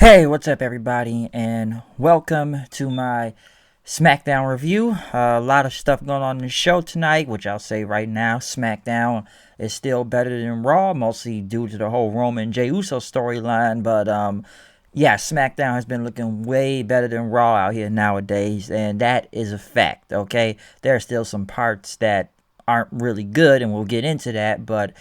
Hey, what's up, everybody, and welcome to my Smackdown review. A lot of stuff going on in the show tonight, which I'll say right now, Smackdown is still better than Raw, mostly due to the whole Roman and Jey Uso storyline. But yeah, SmackDown has been looking way better than Raw out here nowadays, and that is a fact. Okay, there are still some parts that aren't really good, and we'll get into that, but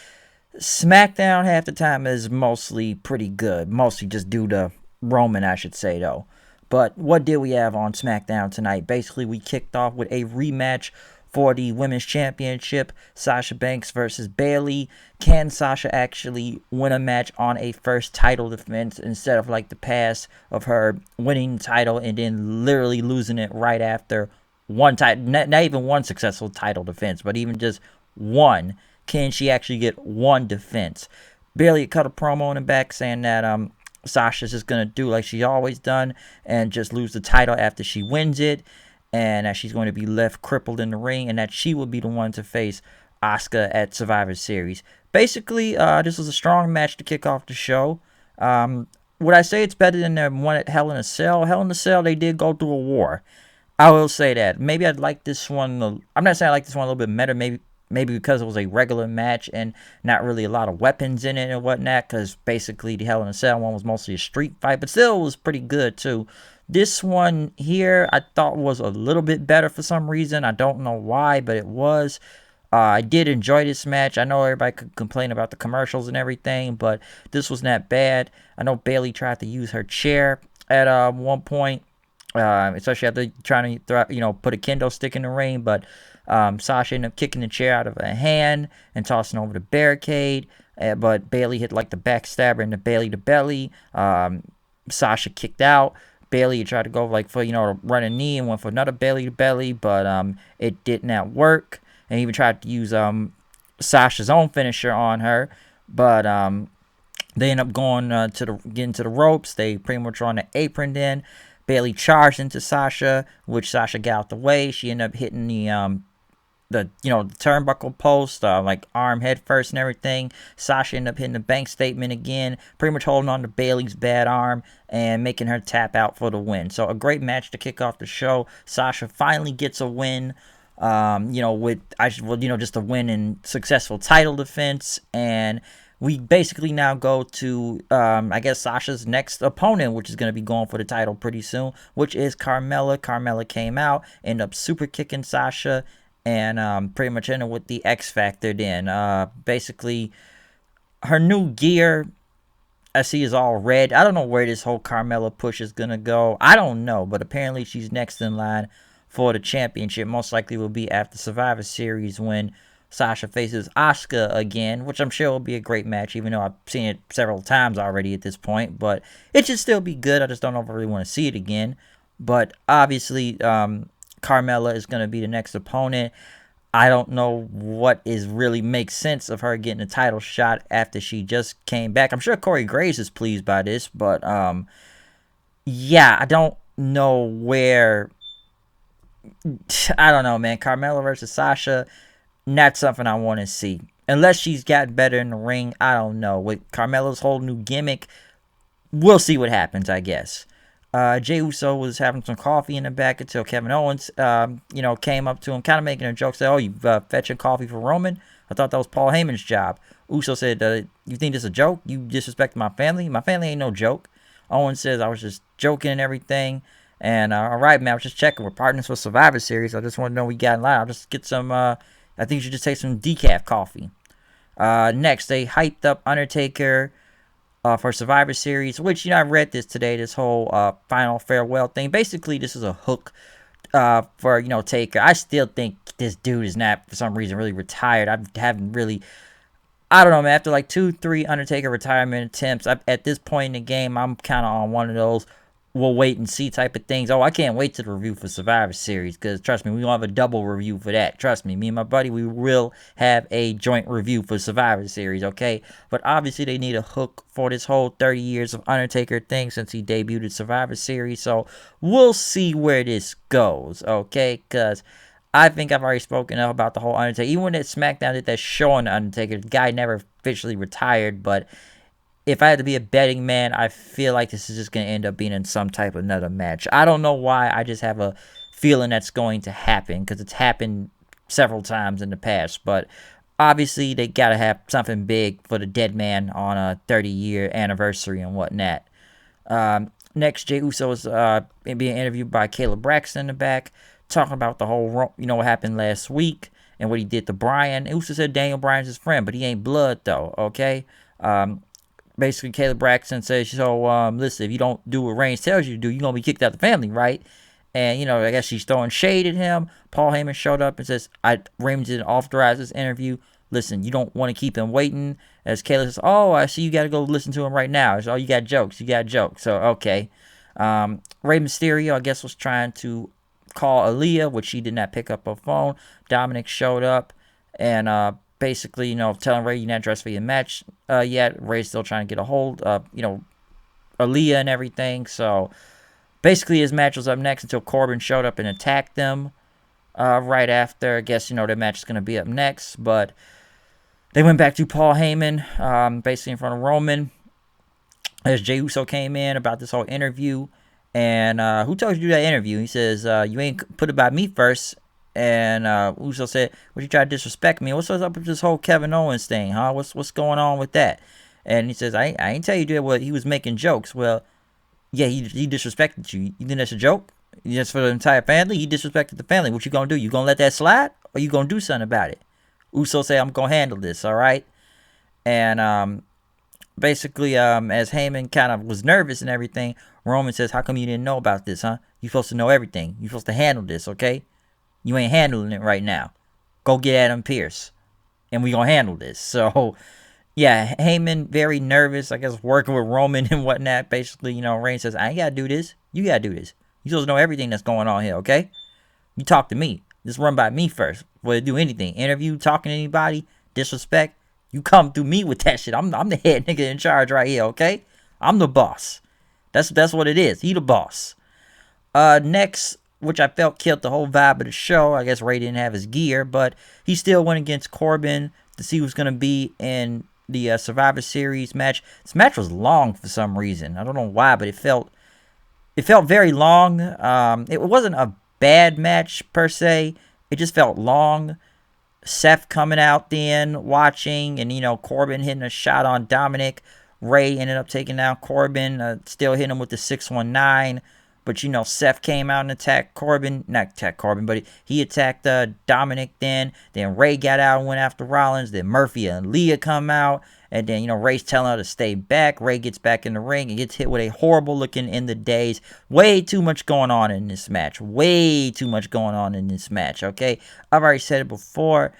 SmackDown half the time is mostly pretty good, mostly just due to Roman, I should say, though. But what did we have on SmackDown tonight? Basically, we kicked off with a rematch for the Women's Championship, Sasha Banks versus Bayley. Can Sasha actually win a match on a first title defense instead of like the past of her winning the title and then literally losing it right after one title, not even one successful title defense, but even just one? Can she actually get one defense? Bayley cut a promo in the back saying that Sasha's just going to do like she's always done and just lose the title after she wins it, and that she's going to be left crippled in the ring, and that she will be the one to face Asuka at Survivor Series. Basically, this was a strong match to kick off the show. Would I say it's better than the one at Hell in a Cell? Hell in a Cell, they did go through a war. I will say that. Maybe I'd like this one. I'm not saying I like this one a little bit better. Maybe because it was a regular match and not really a lot of weapons in it and whatnot, because basically the Hell in a Cell one was mostly a street fight, but still was pretty good too. This one here I thought was a little bit better for some reason. I don't know why, but it was. I did enjoy this match. I know everybody could complain about the commercials and everything, but this was not bad. I know Bayley tried to use her chair at one point, especially after trying to put a kendo stick in the ring, but Sasha ended up kicking the chair out of her hand and tossing over the barricade, but Bayley hit like the backstabber in the Bayley to belly. Sasha kicked out. Bayley tried to go like for to run a knee and went for another Bayley to belly, but it did not work. And he even tried to use Sasha's own finisher on her, but they end up going getting to the ropes. They pretty much were on the apron then. Bayley charged into Sasha, which Sasha got out the way. She ended up hitting the turnbuckle post, like arm head first and everything. Sasha ended up hitting the bank statement again, pretty much holding on to Bayley's bad arm and making her tap out for the win. So a great match to kick off the show. Sasha finally gets a win. Just a win and successful title defense, and we basically now go to, I guess, Sasha's next opponent, which is going to be going for the title pretty soon, which is Carmella. Carmella came out, ended up super kicking Sasha, and pretty much ended with the X Factor then. Basically, her new gear, I see, is all red. I don't know where this whole Carmella push is going to go. I don't know, but apparently she's next in line for the championship. Most likely will be after Survivor Series when Sasha faces Asuka again, which I'm sure will be a great match, even though I've seen it several times already at this point. But it should still be good. I just don't know if I really want to see it again. But obviously, Carmella is going to be the next opponent. I don't know what is really makes sense of her getting a title shot after she just came back. I'm sure Corey Graves is pleased by this, but yeah, I don't know where. I don't know, man. Carmella versus Sasha, not something I want to see. Unless she's gotten better in the ring, I don't know. With Carmella's whole new gimmick, we'll see what happens, I guess. Jey Uso was having some coffee in the back until Kevin Owens, came up to him, kind of making a joke, said, "Oh, you fetching coffee for Roman? I thought that was Paul Heyman's job." Uso said, "You think this is a joke? You disrespect my family? My family ain't no joke." Owens says, "I was just joking and everything." And all right, man, I was just checking. We're partners for Survivor Series. I just want to know we got in line. I'll just get some. I think you should just take some decaf coffee. Next, they hyped up Undertaker for Survivor Series, which I read this today. This whole final farewell thing. Basically, this is a hook for Taker. I still think this dude is not, for some reason, really retired. I haven't really. I don't know, man. After like 2-3 Undertaker retirement attempts, at this point in the game, I'm kind of on one of those we'll wait and see type of things. Oh, I can't wait to the review for Survivor Series, because trust me, we will have a double review for that. Trust me, me and my buddy, we will have a joint review for Survivor Series, okay? But obviously they need a hook for this whole 30 years of Undertaker thing since he debuted at Survivor Series, so we'll see where this goes, okay? Because I think I've already spoken up about the whole Undertaker. Even when that SmackDown did that show on the Undertaker, the guy never officially retired, but if I had to be a betting man, I feel like this is just going to end up being in some type of another match. I don't know why. I just have a feeling that's going to happen because it's happened several times in the past. But obviously, they got to have something big for the dead man on a 30-year anniversary and whatnot. Next, Jey Uso is being interviewed by Caleb Braxton in the back, talking about the whole, what happened last week and what he did to Bryan. Uso said Daniel Bryan's his friend, but he ain't blood, though, okay? Basically, Caleb Braxton says, so, listen, if you don't do what Reigns tells you to do, you're going to be kicked out the family, right? And, I guess she's throwing shade at him. Paul Heyman showed up and says, Reigns didn't authorize this interview. Listen, you don't want to keep him waiting. As Caleb says, oh, I see you got to go listen to him right now. So, oh, you got jokes. So, okay. Rey Mysterio, I guess, was trying to call Aaliyah, which she did not pick up her phone. Dominic showed up and basically, telling Rey you're not dressed for your match yet. Rey's still trying to get a hold of, Aaliyah and everything. So, basically, his match was up next until Corbin showed up and attacked them right after. I guess, their match is going to be up next. But they went back to Paul Heyman, basically in front of Roman. As Jey Uso came in about this whole interview. And who told you to do that interview? He says, you ain't put it by me first. And Uso said, "What you try to disrespect me? What's up with this whole Kevin Owens thing, huh? What's going on with that?" And he says, I ain't tell you that. Well, he was making jokes. Well, yeah, he disrespected you. You think that's a joke? Just for the entire family? He disrespected the family. What you gonna do? You gonna let that slide? Or you gonna do something about it? Uso say, I'm gonna handle this, alright? And basically, as Heyman kind of was nervous and everything, Roman says, how come you didn't know about this, huh? You supposed to know everything. You supposed to handle this, okay? You ain't handling it right now. Go get Adam Pearce. And we gonna handle this. So, yeah, Heyman very nervous, I guess, working with Roman and whatnot. Basically, Reigns says, I ain't gotta do this. You gotta do this. You supposed to know everything that's going on here, okay? You talk to me. Just run by me first before you do anything. Interview, talking to anybody, disrespect. You come through me with that shit. I'm the head nigga in charge right here, okay? I'm the boss. That's what it is. He the boss. Next, which I felt killed the whole vibe of the show. I guess Ray didn't have his gear, but he still went against Corbin to see who's going to be in the Survivor Series match. This match was long for some reason. I don't know why, but it felt very long. It wasn't a bad match per se. It just felt long. Seth coming out then, watching, and, Corbin hitting a shot on Dominic. Ray ended up taking down Corbin, still hitting him with the 619. But, Seth came out and attacked Corbin. Not attacked Corbin, but he attacked Dominic then. Then Ray got out and went after Rollins. Then Murphy and Leah come out. And then, Ray's telling her to stay back. Ray gets back in the ring and gets hit with a horrible looking in the days. Way too much going on in this match. Way too much going on in this match, okay? I've already said it before.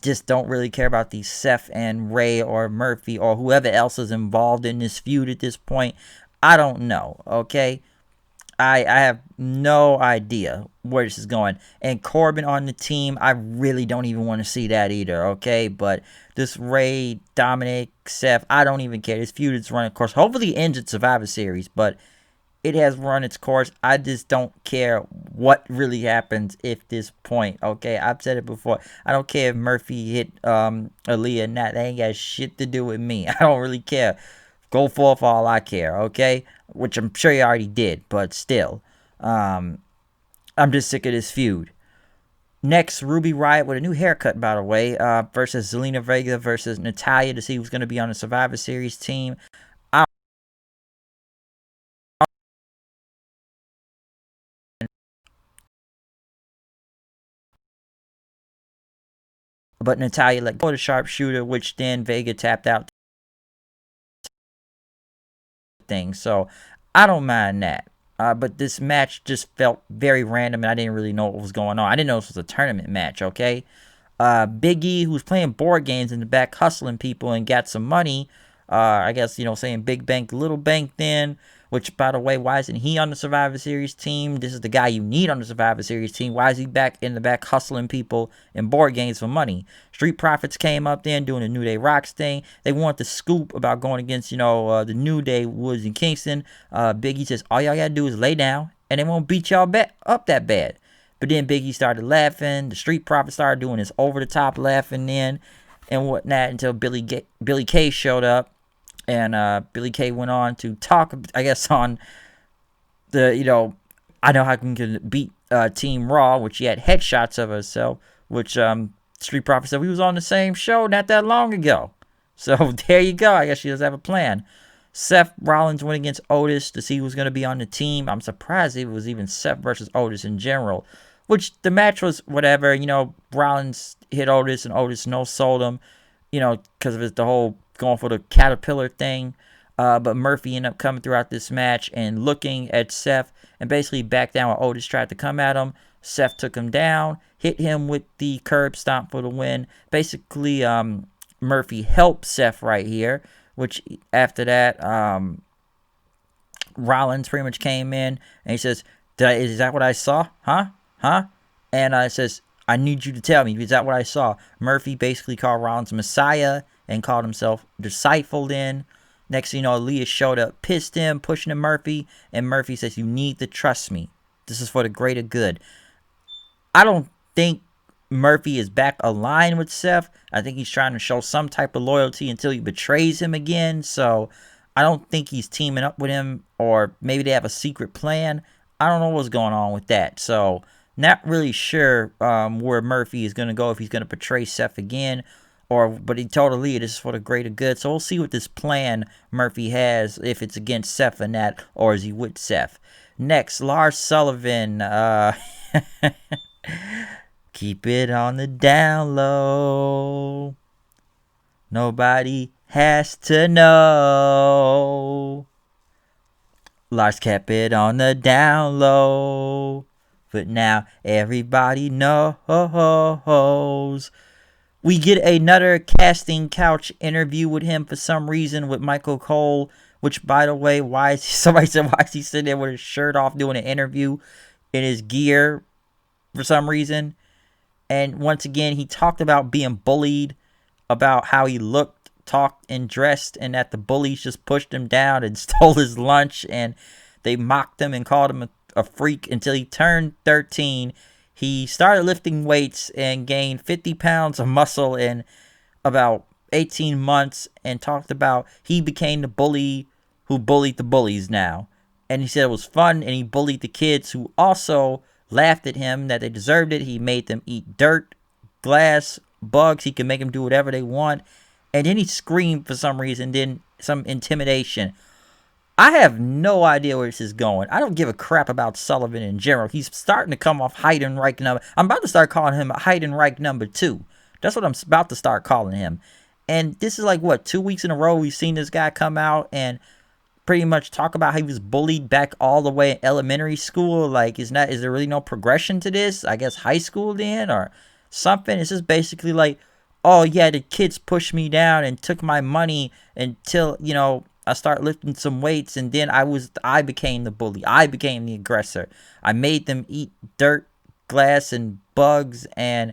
Just don't really care about these Seth and Ray or Murphy or whoever else is involved in this feud at this point. I don't know, okay? I have no idea where this is going. And Corbin on the team, I really don't even want to see that either, okay? But this Ray, Dominic, Seth, I don't even care. This feud is running course. Hopefully it ends at Survivor Series, but it has run its course. I just don't care what really happens at this point, okay? I've said it before. I don't care if Murphy hit Aaliyah or not. That ain't got shit to do with me. I don't really care. Go forth for all I care, okay? Which I'm sure you already did, but still. I'm just sick of this feud. Next, Ruby Riott with a new haircut, by the way, versus Zelina Vega versus Natalya to see who's going to be on the Survivor Series team. But Natalya let go of the sharpshooter, which then Vega tapped out thing. So I don't mind that. But this match just felt very random, and I didn't really know what was going on. I didn't know this was a tournament match, okay? Big E, who's playing board games in the back, hustling people and got some money. I guess, saying big bank, little bank then. Which, by the way, why isn't he on the Survivor Series team? This is the guy you need on the Survivor Series team. Why is he back in the back hustling people in board games for money? Street Profits came up then doing the New Day Rocks thing. They want the scoop about going against, the New Day, Woods and Kingston. Biggie says, all y'all gotta do is lay down, and they won't beat y'all up that bad. But then Biggie started laughing. The Street Profits started doing this over-the-top laughing then and whatnot until Billy Kay showed up. And Billy Kay went on to talk, I guess, on the, I know how we can beat Team Raw, which he had headshots of herself, which Street Profits said we was on the same show not that long ago. So there you go. I guess she does have a plan. Seth Rollins went against Otis to see who was going to be on the team. I'm surprised it was even Seth versus Otis in general, which the match was whatever. Rollins hit Otis and Otis no-sold him, because of the whole going for the caterpillar thing. But Murphy ended up coming throughout this match and looking at Seth and basically backed down when Otis tried to come at him. Seth took him down, hit him with the curb stomp for the win. Basically, Murphy helped Seth right here, which after that, Rollins pretty much came in and he says, is that what I saw? Huh? And it says, I need you to tell me, is that what I saw? Murphy basically called Rollins Messiah and called himself discipled in. Next thing you know, Leah showed up, pissed him, pushing to Murphy, and Murphy says, you need to trust me. This is for the greater good. I don't think Murphy is back aligned with Seth. I think he's trying to show some type of loyalty until he betrays him again. So I don't think he's teaming up with him, or maybe they have a secret plan. I don't know what's going on with that. So not really sure where Murphy is going to go, if he's going to betray Seth again. But he told Aaliyah this is for the greater good. So we'll see what this plan Murphy has, if it's against Seth or not, or is he with Seth. Next, Lars Sullivan. Keep it on the down low. Nobody has to know. Lars kept it on the down low. But now everybody knows. We get another casting couch interview with him for some reason with Michael Cole. Which, by the way, somebody said, why is he sitting there with his shirt off doing an interview in his gear for some reason? And once again, he talked about being bullied, about how he looked, talked, and dressed, and that the bullies just pushed him down and stole his lunch, and they mocked him and called him a freak until he turned 13. He started lifting weights and gained 50 pounds of muscle in about 18 months, and talked about he became the bully who bullied the bullies now. And he said it was fun, and he bullied the kids who also laughed at him, that they deserved it. He made them eat dirt, glass, bugs. He could make them do whatever they want. And then he screamed for some reason, then some intimidation. I have no idea where this is going. I don't give a crap about Sullivan in general. He's starting to come off Heidenreich number. I'm about to start calling him Heidenreich number 2. That's what I'm about to start calling him. And this is like, 2 weeks in a row we've seen this guy come out and pretty much talk about how he was bullied back all the way in elementary school. Like, is there really no progression to this? I guess high school then, or something. It's just basically like, oh yeah, the kids pushed me down and took my money until, I start lifting some weights, and then I became the bully. I became the aggressor. I made them eat dirt, glass, and bugs. And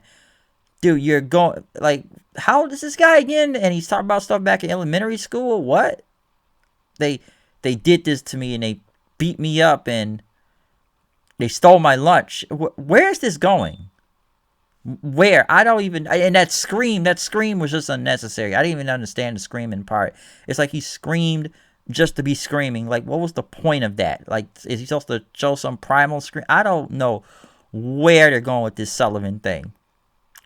dude, you're going, like, how old is this guy again? And he's talking about stuff back in elementary school. What? They did this to me, and they beat me up, and they stole my lunch. Where is this going? Where? I don't even... And that scream was just unnecessary. I didn't even understand the screaming part. It's like he screamed just to be screaming. Like, what was the point of that? Like, is he supposed to show some primal scream? I don't know where they're going with this Sullivan thing.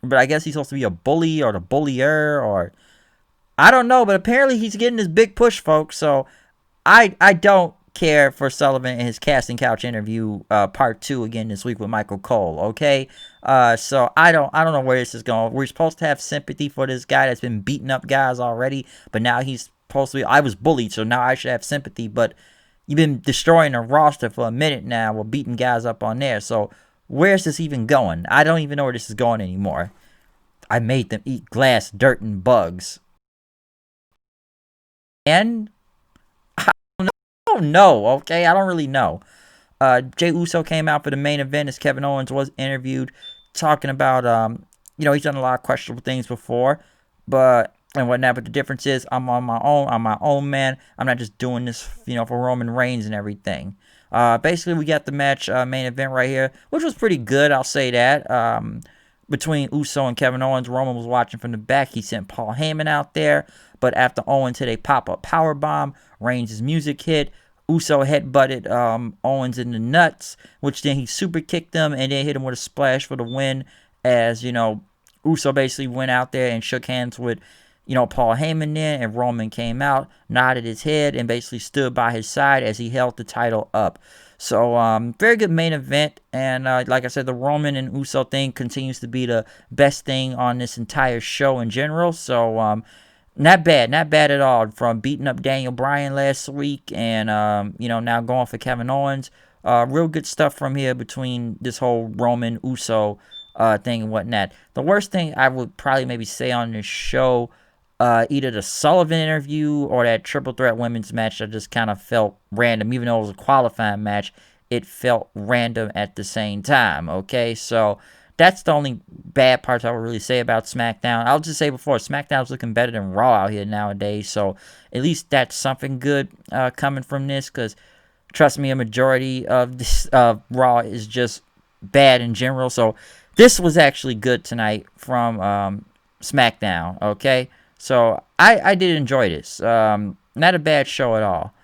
But I guess he's supposed to be a bully or the bullier, or... I don't know, but apparently he's getting this big push, folks. So I don't care for Sullivan and his casting couch interview part 2 again this week with Michael Cole. Okay, so I don't know where this is going. We're supposed to have sympathy for this guy that's been beating up guys already, but now he's supposed to be, I was bullied, so now I should have sympathy. But you've been destroying the roster for a minute now with beating guys up on there. So where's this even going? I don't even know where this is going anymore. I made them eat glass, dirt, and bugs. And I don't know, okay? I don't really know. Jey Uso came out for the main event as Kevin Owens was interviewed, talking about, he's done a lot of questionable things before, and whatnot, but the difference is I'm my own man. I'm not just doing this, for Roman Reigns and everything. Basically, we got the match, main event right here, which was pretty good, I'll say that. between Uso and Kevin Owens. Roman was watching from the back. He sent Paul Heyman out there. But after Owens hit a pop-up powerbomb, Reigns' music hit. Uso headbutted Owens in the nuts, which then he super kicked him and then hit him with a splash for the win. As, Uso basically went out there and shook hands with, Paul Heyman then, and Roman came out, nodded his head, and basically stood by his side as he held the title up. So, very good main event, and like I said, the Roman and Uso thing continues to be the best thing on this entire show in general. So, not bad at all. From beating up Daniel Bryan last week, and now going for Kevin Owens. Real good stuff from here between this whole Roman Uso thing and whatnot. The worst thing I would probably maybe say on this show, either the Sullivan interview or that triple threat women's match, that just kind of felt random. Even though it was a qualifying match, it felt random at the same time. Okay, so that's the only bad parts I would really say about SmackDown. I'll just say before, SmackDown's looking better than Raw out here nowadays, so at least that's something good coming from this, because trust me, a majority of this Raw is just bad in general. So this was actually good tonight from SmackDown, okay? So I did enjoy this. Not a bad show at all.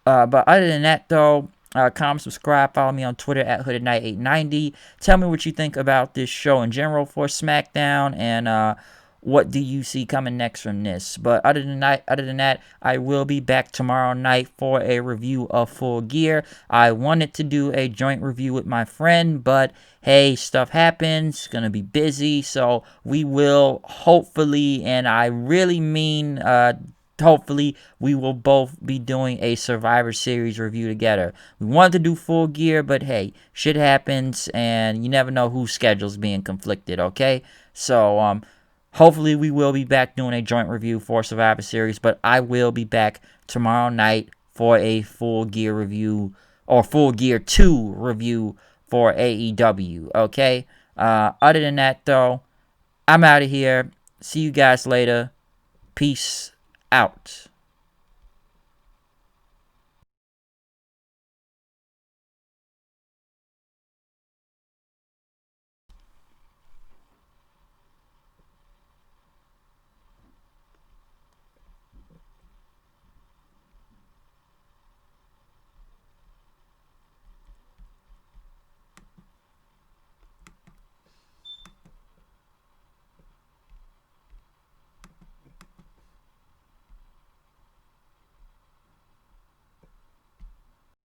But other than that, though, comment, subscribe, follow me on Twitter at HoodedKnight890. Tell me what you think about this show in general for SmackDown, and what do you see coming next from this. But other than that, I will be back tomorrow night for a review of Full Gear. I wanted to do a joint review with my friend, but hey, stuff happens. Gonna be busy, so we will hopefully, and I really mean hopefully, we will both be doing a Survivor Series review together. We wanted to do Full Gear, but hey, shit happens, and you never know whose schedule's being conflicted, okay? So, hopefully we will be back doing a joint review for Survivor Series, but I will be back tomorrow night for a Full Gear review, or Full Gear 2 review for AEW, okay? Other than that, though, I'm out of here. See you guys later. Peace out.